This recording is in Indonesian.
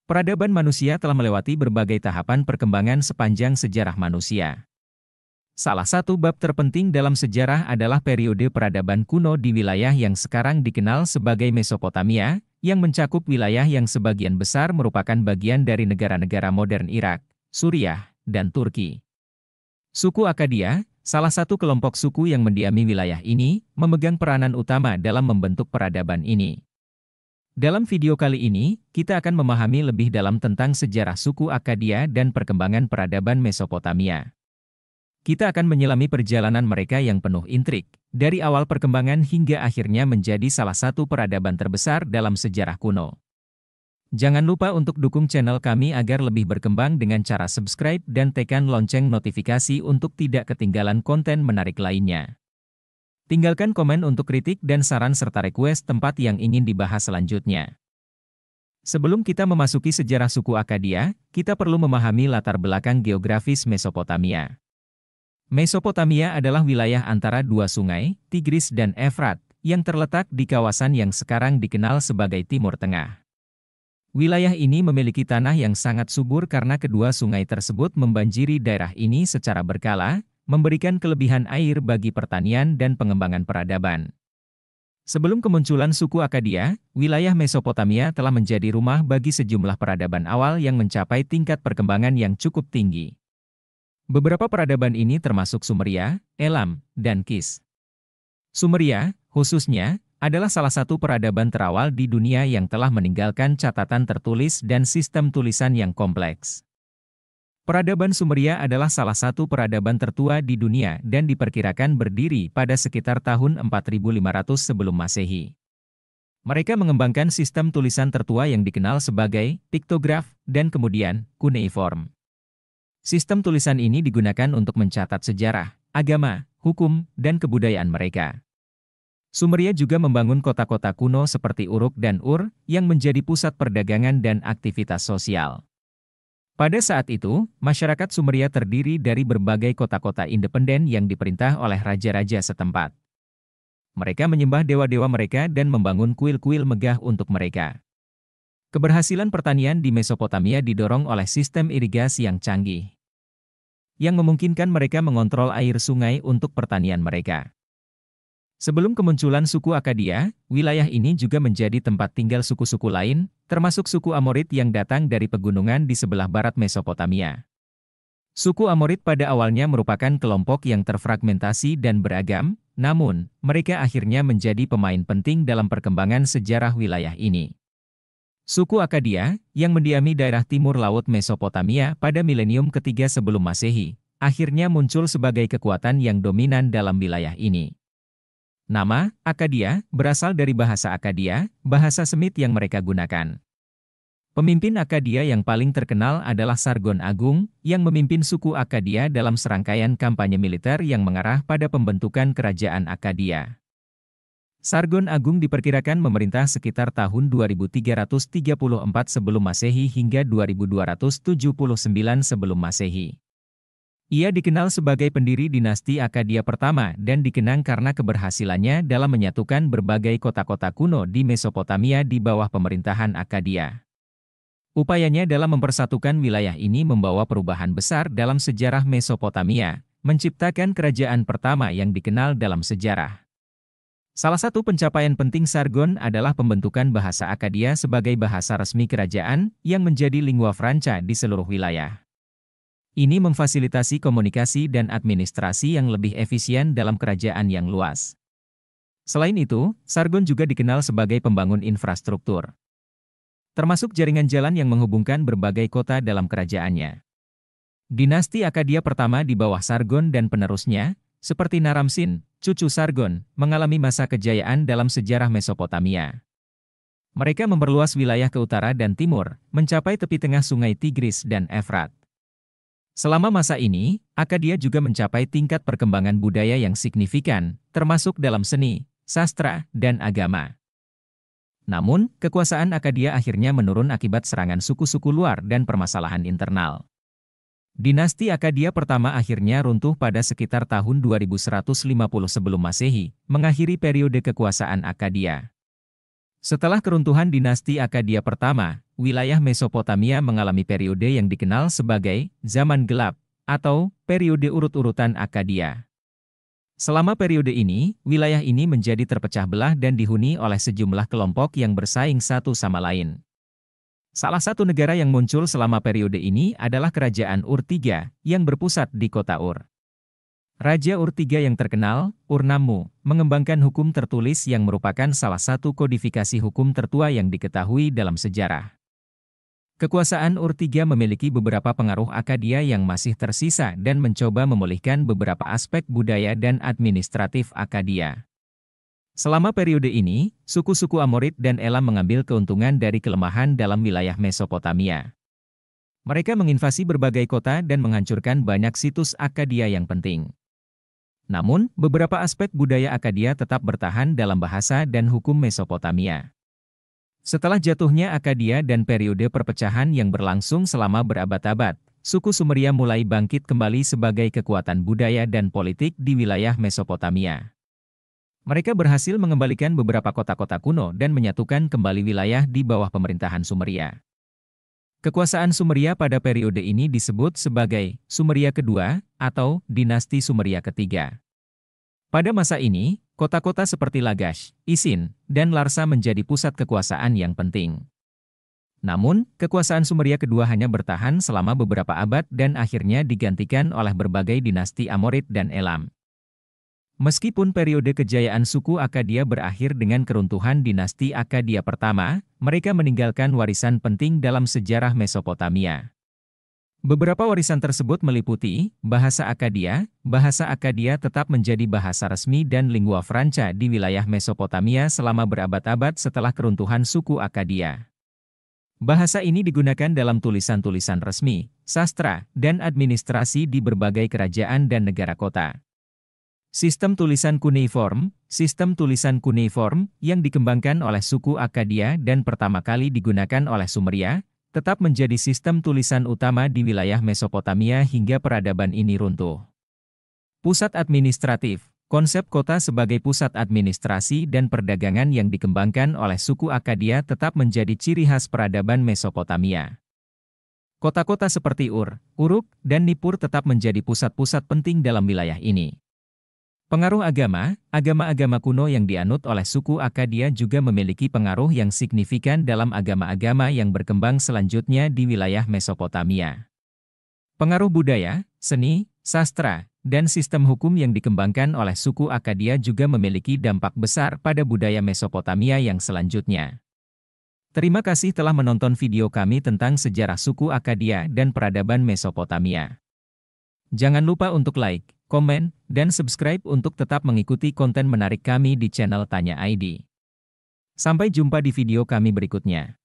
Peradaban manusia telah melewati berbagai tahapan perkembangan sepanjang sejarah manusia. Salah satu bab terpenting dalam sejarah adalah periode peradaban kuno di wilayah yang sekarang dikenal sebagai Mesopotamia, yang mencakup wilayah yang sebagian besar merupakan bagian dari negara-negara modern Irak, Suriah, dan Turki. Suku Akkadia, salah satu kelompok suku yang mendiami wilayah ini, memegang peranan utama dalam membentuk peradaban ini. Dalam video kali ini, kita akan memahami lebih dalam tentang sejarah suku Akkadia dan perkembangan peradaban Mesopotamia. Kita akan menyelami perjalanan mereka yang penuh intrik, dari awal perkembangan hingga akhirnya menjadi salah satu peradaban terbesar dalam sejarah kuno. Jangan lupa untuk dukung channel kami agar lebih berkembang dengan cara subscribe dan tekan lonceng notifikasi untuk tidak ketinggalan konten menarik lainnya. Tinggalkan komen untuk kritik dan saran serta request tempat yang ingin dibahas selanjutnya. Sebelum kita memasuki sejarah suku Akkadia, kita perlu memahami latar belakang geografis Mesopotamia. Mesopotamia adalah wilayah antara dua sungai, Tigris dan Efrat, yang terletak di kawasan yang sekarang dikenal sebagai Timur Tengah. Wilayah ini memiliki tanah yang sangat subur karena kedua sungai tersebut membanjiri daerah ini secara berkala, memberikan kelebihan air bagi pertanian dan pengembangan peradaban. Sebelum kemunculan suku Akkadia, wilayah Mesopotamia telah menjadi rumah bagi sejumlah peradaban awal yang mencapai tingkat perkembangan yang cukup tinggi. Beberapa peradaban ini termasuk Sumeria, Elam, dan Kis. Sumeria, khususnya, adalah salah satu peradaban terawal di dunia yang telah meninggalkan catatan tertulis dan sistem tulisan yang kompleks. Peradaban Sumeria adalah salah satu peradaban tertua di dunia dan diperkirakan berdiri pada sekitar tahun 4500 sebelum Masehi. Mereka mengembangkan sistem tulisan tertua yang dikenal sebagai piktograf dan kemudian cuneiform. Sistem tulisan ini digunakan untuk mencatat sejarah, agama, hukum, dan kebudayaan mereka. Sumeria juga membangun kota-kota kuno seperti Uruk dan Ur yang menjadi pusat perdagangan dan aktivitas sosial. Pada saat itu, masyarakat Sumeria terdiri dari berbagai kota-kota independen yang diperintah oleh raja-raja setempat. Mereka menyembah dewa-dewa mereka dan membangun kuil-kuil megah untuk mereka. Keberhasilan pertanian di Mesopotamia didorong oleh sistem irigasi yang canggih, yang memungkinkan mereka mengontrol air sungai untuk pertanian mereka. Sebelum kemunculan suku Akkadia, wilayah ini juga menjadi tempat tinggal suku-suku lain, termasuk suku Amorid yang datang dari pegunungan di sebelah barat Mesopotamia. Suku Amorid pada awalnya merupakan kelompok yang terfragmentasi dan beragam, namun, mereka akhirnya menjadi pemain penting dalam perkembangan sejarah wilayah ini. Suku Akkadia, yang mendiami daerah timur laut Mesopotamia pada milenium ketiga sebelum Masehi, akhirnya muncul sebagai kekuatan yang dominan dalam wilayah ini. Nama, Akkadia, berasal dari bahasa Akkadia, bahasa Semit yang mereka gunakan. Pemimpin Akkadia yang paling terkenal adalah Sargon Agung, yang memimpin suku Akkadia dalam serangkaian kampanye militer yang mengarah pada pembentukan kerajaan Akkadia. Sargon Agung diperkirakan memerintah sekitar tahun 2334 sebelum Masehi hingga 2279 sebelum Masehi. Ia dikenal sebagai pendiri dinasti Akkadia pertama dan dikenang karena keberhasilannya dalam menyatukan berbagai kota-kota kuno di Mesopotamia di bawah pemerintahan Akkadia. Upayanya dalam mempersatukan wilayah ini membawa perubahan besar dalam sejarah Mesopotamia, menciptakan kerajaan pertama yang dikenal dalam sejarah. Salah satu pencapaian penting Sargon adalah pembentukan bahasa Akkadia sebagai bahasa resmi kerajaan yang menjadi lingua franca di seluruh wilayah. Ini memfasilitasi komunikasi dan administrasi yang lebih efisien dalam kerajaan yang luas. Selain itu, Sargon juga dikenal sebagai pembangun infrastruktur, termasuk jaringan jalan yang menghubungkan berbagai kota dalam kerajaannya. Dinasti Akkadia pertama di bawah Sargon dan penerusnya, seperti Naram-Sin, cucu Sargon, mengalami masa kejayaan dalam sejarah Mesopotamia. Mereka memperluas wilayah ke utara dan timur, mencapai tepi tengah sungai Tigris dan Efrat. Selama masa ini, Akkadia juga mencapai tingkat perkembangan budaya yang signifikan, termasuk dalam seni, sastra, dan agama. Namun, kekuasaan Akkadia akhirnya menurun akibat serangan suku-suku luar dan permasalahan internal. Dinasti Akkadia pertama akhirnya runtuh pada sekitar tahun 2150 sebelum Masehi, mengakhiri periode kekuasaan Akkadia. Setelah keruntuhan dinasti Akkadia pertama, wilayah Mesopotamia mengalami periode yang dikenal sebagai zaman gelap atau periode urut-urutan Akkadia. Selama periode ini, wilayah ini menjadi terpecah belah dan dihuni oleh sejumlah kelompok yang bersaing satu sama lain. Salah satu negara yang muncul selama periode ini adalah Kerajaan Ur III, yang berpusat di kota Ur. Raja Ur III yang terkenal, Ur-Nammu, mengembangkan hukum tertulis yang merupakan salah satu kodifikasi hukum tertua yang diketahui dalam sejarah. Kekuasaan Ur III memiliki beberapa pengaruh Akkadia yang masih tersisa dan mencoba memulihkan beberapa aspek budaya dan administratif Akkadia. Selama periode ini, suku-suku Amorid dan Elam mengambil keuntungan dari kelemahan dalam wilayah Mesopotamia. Mereka menginvasi berbagai kota dan menghancurkan banyak situs Akkadia yang penting. Namun, beberapa aspek budaya Akkadia tetap bertahan dalam bahasa dan hukum Mesopotamia. Setelah jatuhnya Akkadia dan periode perpecahan yang berlangsung selama berabad-abad, suku Sumeria mulai bangkit kembali sebagai kekuatan budaya dan politik di wilayah Mesopotamia. Mereka berhasil mengembalikan beberapa kota-kota kuno dan menyatukan kembali wilayah di bawah pemerintahan Sumeria. Kekuasaan Sumeria pada periode ini disebut sebagai Sumeria Kedua atau Dinasti Sumeria Ketiga. Pada masa ini, kota-kota seperti Lagash, Isin, dan Larsa menjadi pusat kekuasaan yang penting. Namun, kekuasaan Sumeria Kedua hanya bertahan selama beberapa abad dan akhirnya digantikan oleh berbagai dinasti Amorid dan Elam. Meskipun periode kejayaan suku Akkadia berakhir dengan keruntuhan dinasti Akkadia pertama, mereka meninggalkan warisan penting dalam sejarah Mesopotamia. Beberapa warisan tersebut meliputi bahasa Akkadia tetap menjadi bahasa resmi dan lingua franca di wilayah Mesopotamia selama berabad-abad setelah keruntuhan suku Akkadia. Bahasa ini digunakan dalam tulisan-tulisan resmi, sastra, dan administrasi di berbagai kerajaan dan negara kota. Sistem tulisan cuneiform yang dikembangkan oleh suku Akkadia dan pertama kali digunakan oleh Sumeria, tetap menjadi sistem tulisan utama di wilayah Mesopotamia hingga peradaban ini runtuh. Pusat administratif, konsep kota sebagai pusat administrasi dan perdagangan yang dikembangkan oleh suku Akkadia tetap menjadi ciri khas peradaban Mesopotamia. Kota-kota seperti Ur, Uruk, dan Nippur tetap menjadi pusat-pusat penting dalam wilayah ini. Pengaruh agama kuno yang dianut oleh suku Akkadia juga memiliki pengaruh yang signifikan dalam agama-agama yang berkembang selanjutnya di wilayah Mesopotamia. Pengaruh budaya, seni, sastra, dan sistem hukum yang dikembangkan oleh suku Akkadia juga memiliki dampak besar pada budaya Mesopotamia yang selanjutnya. Terima kasih telah menonton video kami tentang sejarah suku Akkadia dan peradaban Mesopotamia. Jangan lupa untuk like, komen, dan subscribe untuk tetap mengikuti konten menarik kami di channel Tanya ID. Sampai jumpa di video kami berikutnya.